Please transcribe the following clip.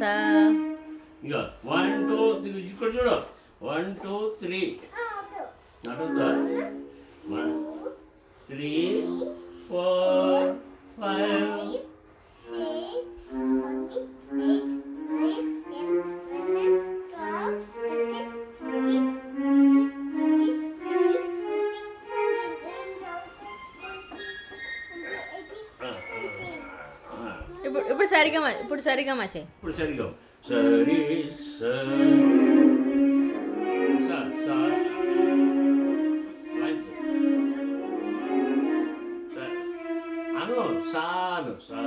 సా ఇక 1 2 3 ఇక్కడ చూడు 1 2 3 నడుతా 1 3 4 5 ఇప్పుడు సరిగా మాచే ఇప్పుడు సరిగా సరి స స స అను సాను సా